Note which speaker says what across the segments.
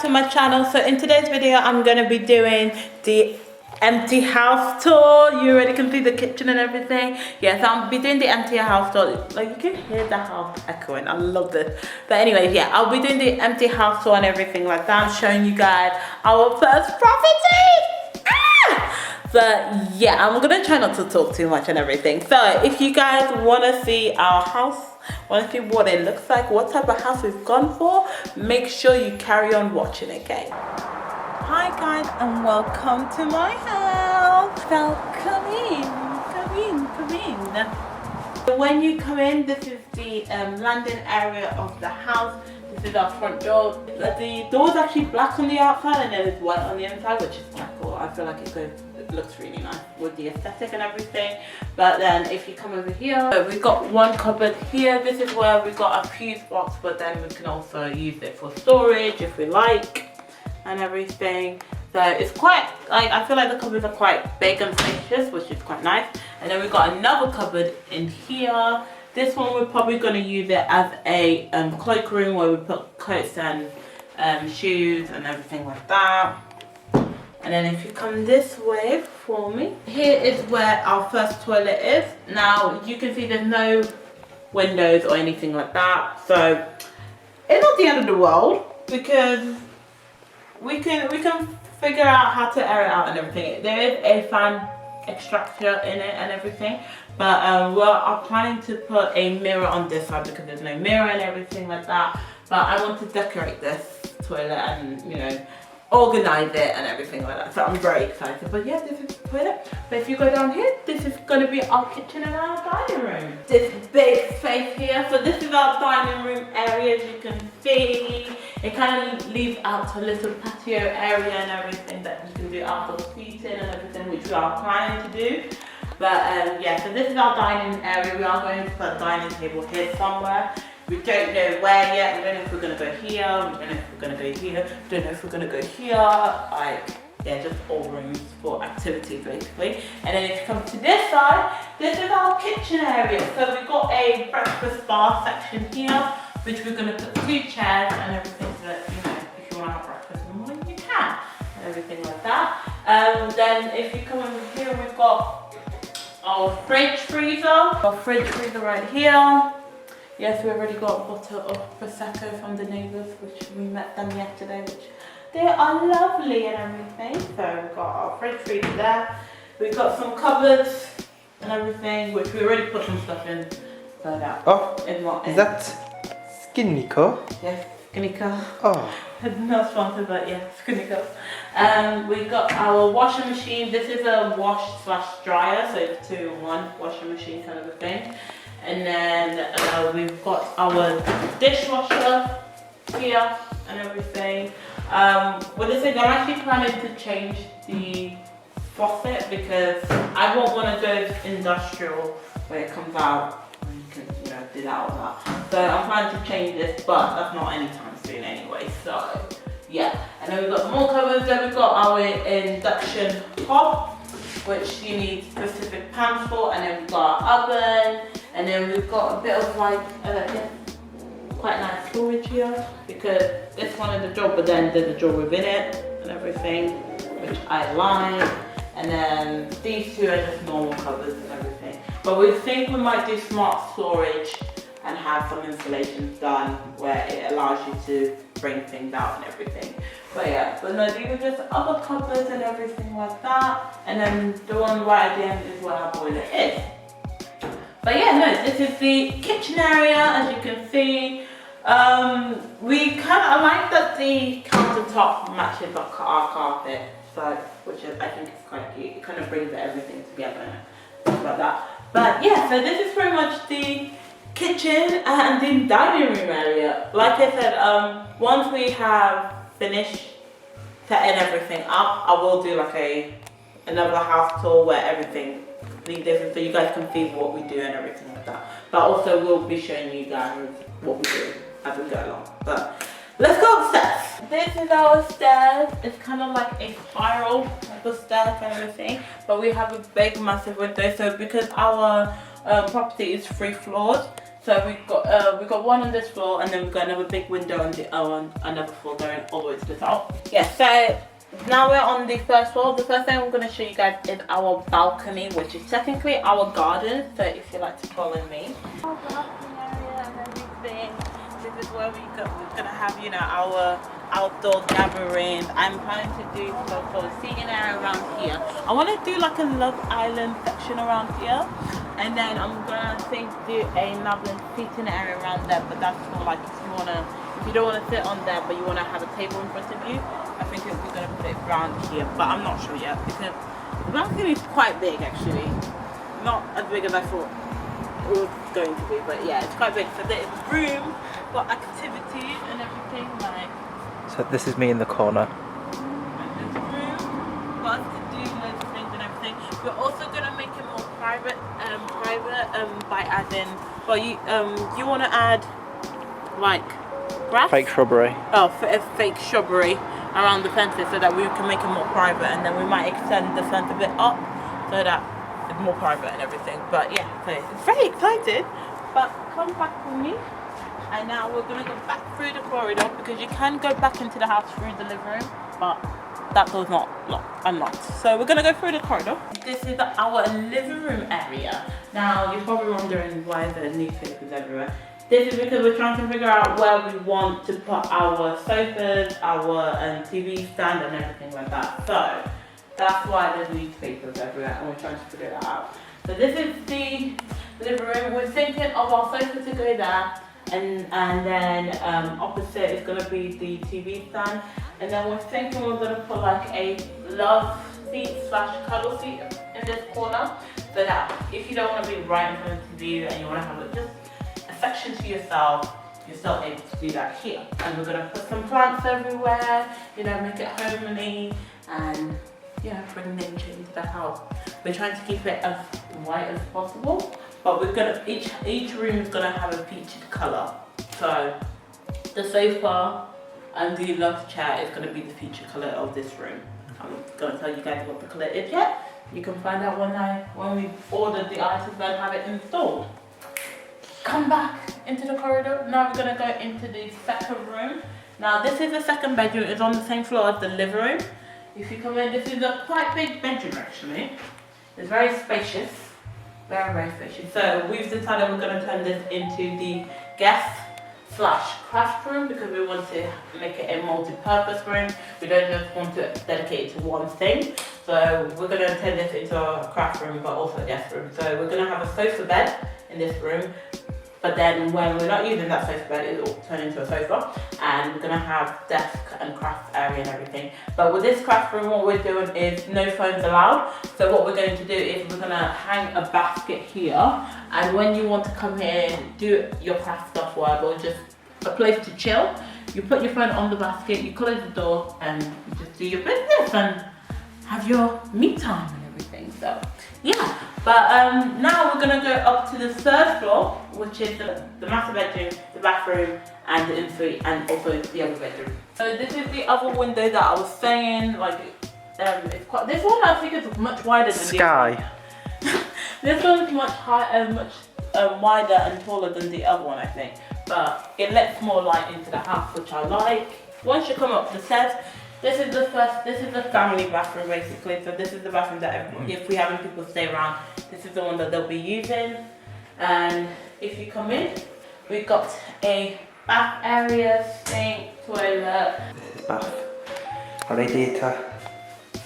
Speaker 1: to my channel. So in today's video I'm going to be doing the empty house tour. You already can see the kitchen and everything. Yes, I'll be doing the empty house tour. Like, you can hear the house echoing. I love this. But anyways, yeah, I'll be doing the empty house tour and everything like that. I'm showing you guys our first property. But yeah, I'm gonna try not to talk too much and everything. So if you guys want to see our house, want to see what it looks like, what type of house we've gone for, make sure you carry on watching, okay? Hi guys, and welcome to my house. So come in. When you come in, this is the landing area of the house. This is our front door. The door is actually black on the outside and then it's white on the inside, which is quite cool. I feel like it looks really nice with the aesthetic and everything. But then if you come over here, we've got one cupboard here. This is where we've got a fuse box, but then we can also use it for storage if we like and everything. So it's quite, like, I feel like the cupboards are quite big and spacious, which is quite nice. And then we've got another cupboard in here. This one we're probably going to use it as a cloak room where we put coats and shoes and everything like that. And then if you come this way for me, here is where our first toilet is. Now you can see there's no windows or anything like that, so it's not the end of the world because we can figure out how to air it out and everything. There is a fan extractor in it and everything, but we are planning to put a mirror on this side because there's no mirror and everything like that. But I want to decorate this toilet and, you know, organize it and everything like that, so I'm very excited. But yeah, this is the toilet. But if you go down here, this is going to be our kitchen and our dining room. This big space here, so this is our dining room area. As you can see, it kind of leaves out a little patio area and everything that you can do outdoor seating and everything, which we are planning to do. But yeah, so this is our dining area. We are going to put a dining table here somewhere. We don't know where yet. We don't know if we're going to go here. We don't know if we're going to go here. We don't know if we're going to go here. Like, yeah, just all rooms for activities basically. And then if you come to this side, this is our kitchen area. So we've got a breakfast bar section here, which we're going to put 2 chairs and everything so that, you know, if you want to have breakfast in the morning, you can. And everything like that. Then if you come over here, we've got our fridge freezer. Our fridge freezer right here. Yes, we already got a bottle of Prosecco from the neighbours, which we met them yesterday, which they are lovely and everything. So we've got our fridge freezer there. We've got some cupboards and everything, which we already put some stuff in. So that is
Speaker 2: that Skinnico?
Speaker 1: Yes, Skinnico.
Speaker 2: Oh.
Speaker 1: Not sponsored, but yeah, Skinnico. We've got our washing machine. This is a wash/dryer, so it's 2-in-1 washing machine kind of a thing. And then we've got our dishwasher here and everything. With this thing, I'm actually planning to change the faucet because I want one of those industrial where it comes out and you can, you know, do that or that. So I'm planning to change this, but that's not anytime soon anyway. So yeah, and then we've got more covers. Then we've got our induction hob, which you need specific pans for, and then we've got our oven. And then we've got a bit of like, quite nice storage here because this one is a drawer, but then there's a drawer within it and everything, which I like. And then these two are just normal covers and everything. But we think we might do smart storage and have some installations done where it allows you to bring things out and everything. But yeah, but no, these are just other cupboards and everything like that. And then the one right at the end is where our boiler is. But yeah, no, this is the kitchen area, as you can see. We kind of like that the countertop matches our carpet, so which is, I think is quite cute. It kind of brings everything together and stuff like that. But yeah, so this is pretty much the kitchen and the dining room area. Like I said, once we have finished setting everything up, I will do like another house tour where everything different so you guys can see what we do and everything like that. But also we'll be showing you guys what we do as we go along. But let's go upstairs. This is our stairs. It's kind of like a spiral type of stair kind of a thing. But we have a big massive window, so because our property is 3 floors, So we've got one on this floor, and then we've got another big window on the another floor going all the way to the top. Yeah, so now we're on the first floor. The first thing I'm going to show you guys is our balcony, which is technically our garden. So if you like to follow me. Our balcony area and everything. This is where we're gonna have, you know, our outdoor gatherings. I'm planning to do some sort of seating area around here. I want to do like a Love Island section around here, and then I'm gonna do another seating area around there. But that's for like if you don't want to sit on there, but you want to have a table in front of you. I think we're gonna put it around here, but I'm not sure yet because the balcony is quite big actually. Not as big as I thought it was going to be, but yeah, it's quite big. So there's room for activities and everything, like.
Speaker 2: So this is me in the corner.
Speaker 1: There's room for us to do loads of things and everything. We're also gonna make it more private, by adding. Well, you want to add like grass?
Speaker 2: Fake shrubbery.
Speaker 1: Oh, fake shrubbery around the fences so that we can make it more private, and then we might extend the fence a bit up so that it's more private and everything. But yeah, so it's very excited. But come back with me, and now we're gonna go back through the corridor because you can go back into the house through the living room, but that door's not unlocked. So we're gonna go through the corridor. This is our living room area. Now you're probably wondering why there are newspapers everywhere. This is because we're trying to figure out where we want to put our sofas, our TV stand and everything like that. So that's why there's newspapers everywhere, and we're trying to figure that out. So this is the living room. We're thinking of our sofa to go there, and then opposite is going to be the TV stand. And then we're thinking we're going to put like a love seat / cuddle seat in this corner, so that if you don't want to be right in front of the TV and you want to have just a section to yourself, you're still able to do that here. And we're going to put some plants everywhere, you know, make it homely, and bring nature into the house. We're trying to keep it as white as possible, but we're gonna each room is gonna have a featured colour. So the sofa and the love chair is gonna be the featured colour of this room. I'm not gonna tell you guys what the colour is yet. You can find out when we order the items and have it installed. Come back into the corridor. Now we're gonna go into the second room. Now this is the second bedroom. It's on the same floor as the living room. If you come in, this is a quite big bedroom actually. It's very spacious, very spacious. So we've decided we're going to turn this into the guest / craft room because we want to make it a multi-purpose room. We don't just want to dedicate it to one thing. So we're going to turn this into a craft room but also a guest room. So we're going to have a sofa bed in this room. But then when we're not using that sofa bed, it'll turn into a sofa, and we're gonna have desk and craft area and everything. But with this craft room, what we're doing is no phones allowed. So what we're going to do is we're gonna hang a basket here, and when you want to come here, do your craft stuff, or just a place to chill, you put your phone on the basket, you close the door, and you just do your business and have your me time and everything. So yeah. But now we're gonna go up to the third floor, which is the master bedroom, the bathroom, and the ensuite, and also the other bedroom. So this is the other window that I was saying. Like, it's quite. This one I think is much wider than
Speaker 2: Sky.
Speaker 1: the other one. This one's much higher, much wider and taller than the other one, I think. But it lets more light into the house, which I like. Once you come up the stairs. This is the family bathroom basically. So this is the bathroom that if we have people stay around, this is the one that they'll be using. And if you come in, we've got a bath area, sink, toilet.
Speaker 2: This is bath. Radiator.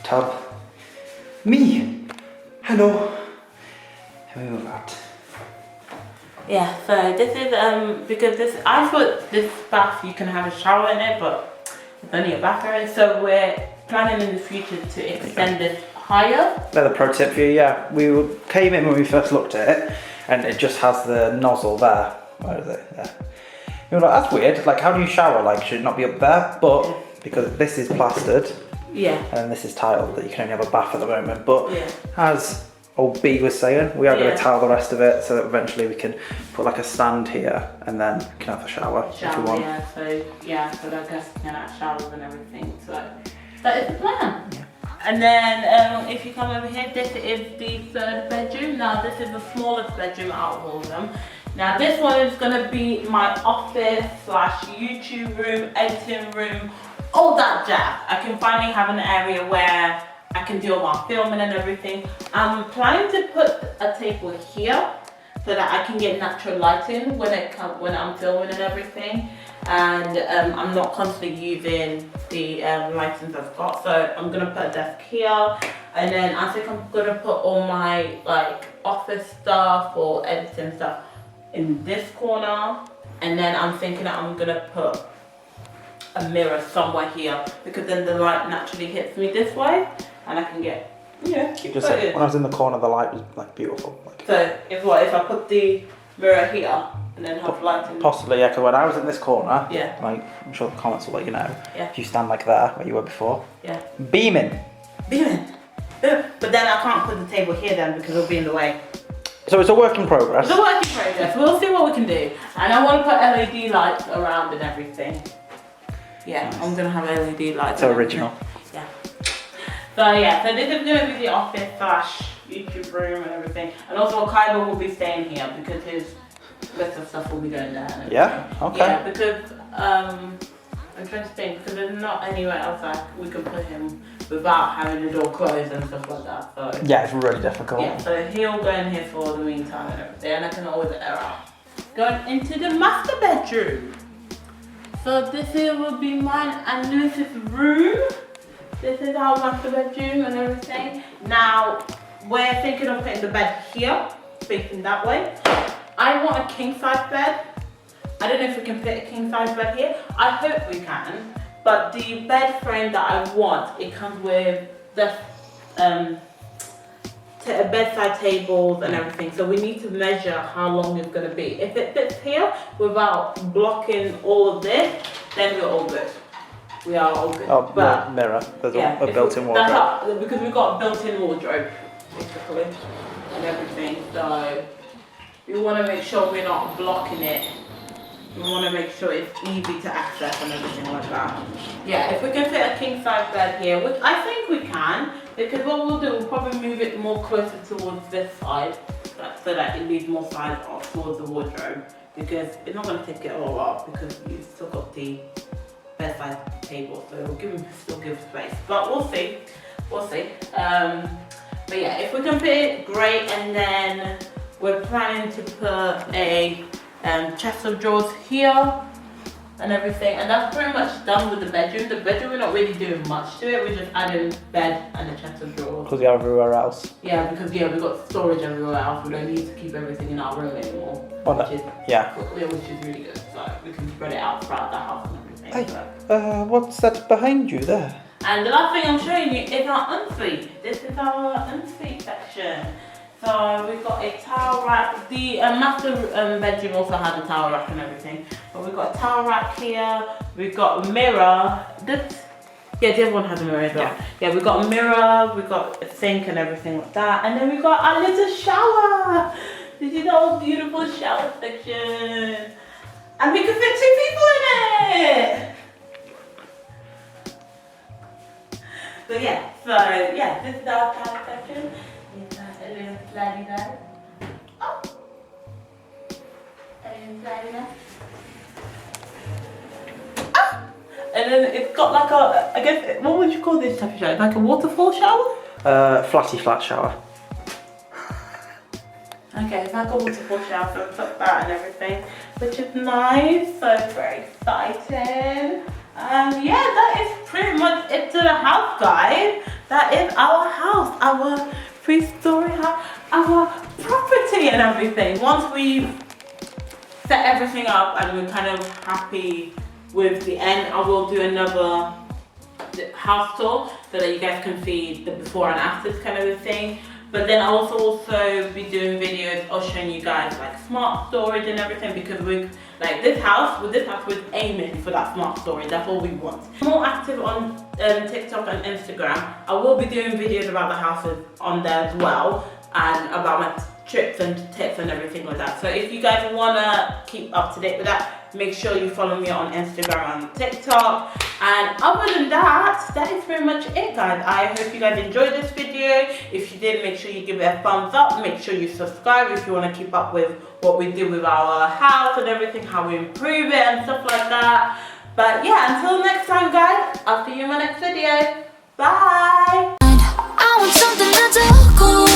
Speaker 2: Tub. Me. Hello. How are you at?
Speaker 1: Yeah, so this is because I thought this bath you can have a shower in it, but it's only a bath area, so we're planning in the future to extend this higher.
Speaker 2: Another pro tip for you, yeah. We came in when we first looked at it, and it just has the nozzle there. Where is it? There. You're like, that's weird. Like, how do you shower? Like, should it not be up there? But because this is plastered,
Speaker 1: yeah,
Speaker 2: and this is tiled, that you can only have a bath at the moment. But
Speaker 1: yeah,
Speaker 2: as old B was saying, we are going to tile the rest of it so that eventually we can put like a stand here and then you can have a shower if you want.
Speaker 1: So that guests can have showers and everything. So that is the plan. Yeah. And then if you come over here, this is the third bedroom. Now this is the smallest bedroom out of all of them. Now this one is gonna be my office / YouTube room, editing room, all that jazz. I can finally have an area where I can do all my filming and everything. I'm planning to put a table here so that I can get natural lighting when I'm filming and everything. And I'm not constantly using the lighting I've got. So I'm gonna put a desk here, and then I think I'm gonna put all my like office stuff or editing stuff in this corner. And then I'm thinking that I'm gonna put a mirror somewhere here, because then the light naturally hits me this way and I can get,
Speaker 2: Just when I was in the corner, the light was like beautiful. Like,
Speaker 1: so if I put the mirror here and then have lighting.
Speaker 2: Possibly, yeah, because when I was in this corner,
Speaker 1: Yeah.
Speaker 2: like, I'm sure the comments will let you know,
Speaker 1: Yeah.
Speaker 2: if you stand like there, where you were before,
Speaker 1: Yeah.
Speaker 2: beaming.
Speaker 1: Beaming. But then I can't put the table here then because it'll be in the way.
Speaker 2: So it's a work in progress.
Speaker 1: It's a work in progress. We'll see what we can do. And I want to put LED lights around and everything. Yeah,
Speaker 2: Nice.
Speaker 1: I'm going to have LED lights.
Speaker 2: So
Speaker 1: and
Speaker 2: original.
Speaker 1: everything. Yeah. So this is going to be the office / YouTube room and everything. And also Kaale will be staying here because his list of stuff will be going down. And
Speaker 2: Yeah, okay.
Speaker 1: Yeah, because I'm trying to think, because there's not anywhere else we can put him without having the door closed and stuff like that. So
Speaker 2: Yeah, it's really difficult.
Speaker 1: yeah, so he'll go in here for the meantime and everything, and I can always air out. Going into the master bedroom. So this here will be mine and Lewis's room. This is our master bedroom and everything. Now, we're thinking of putting the bed here, facing that way. I want a king size bed. I don't know if we can fit a king size bed here. I hope we can. But the bed frame that I want, it comes with the bedside tables and everything. So we need to measure how long it's going to be. If it fits here without blocking all of this, then we're all good. We are all good.
Speaker 2: Oh,
Speaker 1: but
Speaker 2: mirror. There's
Speaker 1: yeah,
Speaker 2: a built-in wardrobe.
Speaker 1: because we've got a built-in wardrobe, basically, and everything. So we want to make sure we're not blocking it. We want to make sure it's easy to access and everything like that. Yeah, if we can fit a king size bed here, which I think we can, because what we'll do, we'll probably move it more closer towards this side, so that it leaves more size off towards the wardrobe, because it's not going to take it all up, because you've still got the bedside table, so it'll still give space. But we'll see. But yeah, if we can fit it, great. And then we're planning to put a chest of drawers here and everything, and that's pretty much done with the bedroom. The bedroom, we're not really doing much to it. We're just adding bed and a chest of drawers.
Speaker 2: Because you're everywhere else.
Speaker 1: Yeah, because we've got storage everywhere else. We don't need to keep everything in our room anymore, which is really good. So we can spread it out throughout the house and everything.
Speaker 2: Hey, what's that behind you there?
Speaker 1: And the last thing I'm showing you is our ensuite. This is our ensuite section. So we've got a towel rack. The master bedroom also has a towel rack and everything. But we've got a towel rack here. We've got a mirror. The other one has a mirror as well. Yeah, we've got a mirror. We've got a sink and everything like that. And then we've got our little shower. This is our beautiful shower section. And we can fit 2 people in it. So yeah, this is our shower section. A little slidey there. Oh. A little slidey there. Ah. And then it's got like a, I guess, what would you call this type of shower? Like a waterfall shower?
Speaker 2: Flatty flat shower.
Speaker 1: Okay, it's like a waterfall shower, so it's like that and everything, which is nice, so it's very exciting. Yeah, that is pretty much it to the house, guys. That is our house, our 3-story house, our property and everything. Once we've set everything up and we're kind of happy with the end, I will do another house tour so that you guys can see the before and afters kind of a thing. But then I'll also be doing videos of showing you guys like smart storage and everything, because we're like with this house we're aiming for that smart storage. That's all we want. I'm more active on TikTok and Instagram. I will be doing videos about the houses on there as well, and about my trips and tips and everything like that. So if you guys wanna keep up to date with that, Make sure you follow me on Instagram and TikTok. And other than that, that is pretty much it, guys. I hope you guys enjoyed this video. If you did, make sure you give it a thumbs up. Make sure you subscribe if you want to keep up with what we do with our house and everything, how we improve it and stuff like that. But yeah, until next time, guys, I'll see you in my next video. Bye.
Speaker 3: I want something to do.